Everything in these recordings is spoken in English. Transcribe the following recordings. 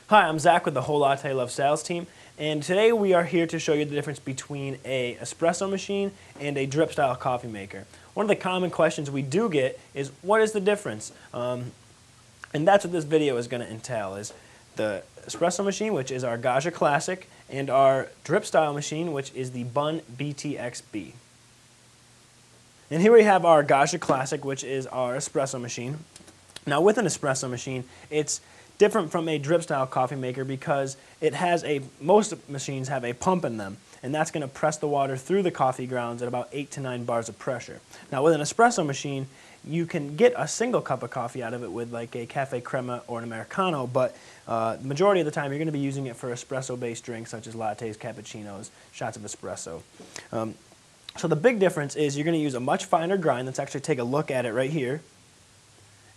Hi, I'm Zach with the Whole Latte Love sales team, and today we are here to show you the difference between a espresso machine and a drip style coffee maker. One of the common questions we do get is, what is the difference? And that's what this video is going to entail, is the espresso machine, which is our Gaja Classic, and our drip style machine, which is the Bun BTXB. And here we have our Gaja Classic, which is our espresso machine. Now with an espresso machine, it's different from a drip style coffee maker because most machines have a pump in them, and that's going to press the water through the coffee grounds at about 8 to 9 bars of pressure. Now with an espresso machine, you can get a single cup of coffee out of it with like a cafe crema or an Americano, but the majority of the time you're going to be using it for espresso based drinks such as lattes, cappuccinos, shots of espresso. So the big difference is you're going to use a much finer grind. Let's actually take a look at it right here.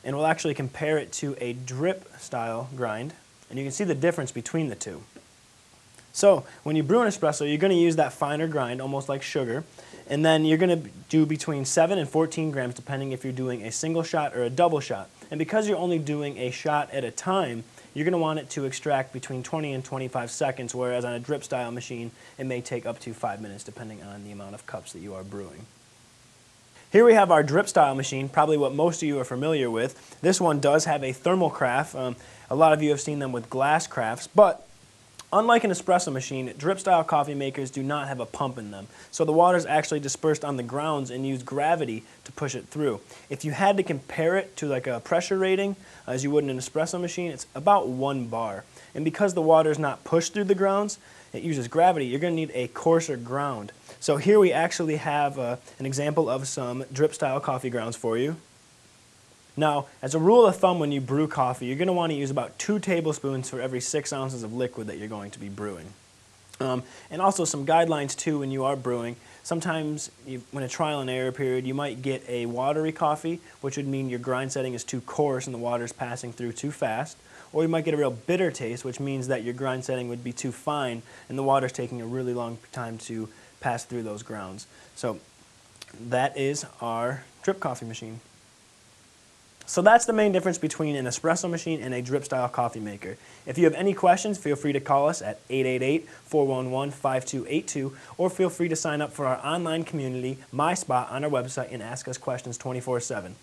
And we'll actually compare it to a drip style grind, and you can see the difference between the two. So when you brew an espresso, you're going to use that finer grind, almost like sugar, and then you're going to do between 7 and 14 grams depending if you're doing a single shot or a double shot. And because you're only doing a shot at a time, you're going to want it to extract between 20 and 25 seconds, whereas on a drip style machine it may take up to 5 minutes depending on the amount of cups that you are brewing. Here we have our drip style machine, probably what most of you are familiar with. This one does have a thermal carafe. A lot of you have seen them with glass carafes, but unlike an espresso machine, drip style coffee makers do not have a pump in them. So the water is actually dispersed on the grounds and use gravity to push it through. If you had to compare it to like a pressure rating, as you would in an espresso machine, it's about 1 bar. And because the water is not pushed through the grounds, it uses gravity, you're going to need a coarser ground. So here we actually have an example of some drip style coffee grounds for you. Now, as a rule of thumb, when you brew coffee, you're going to want to use about 2 tablespoons for every 6 ounces of liquid that you're going to be brewing. And also some guidelines too when you are brewing. Sometimes when a trial and error period, you might get a watery coffee, which would mean your grind setting is too coarse and the water is passing through too fast. Or you might get a real bitter taste, which means that your grind setting would be too fine and the water is taking a really long time to pass through those grounds. So that is our drip coffee machine. So that's the main difference between an espresso machine and a drip style coffee maker. If you have any questions, feel free to call us at 888-411-5282 or feel free to sign up for our online community, My Spot, on our website and ask us questions 24/7.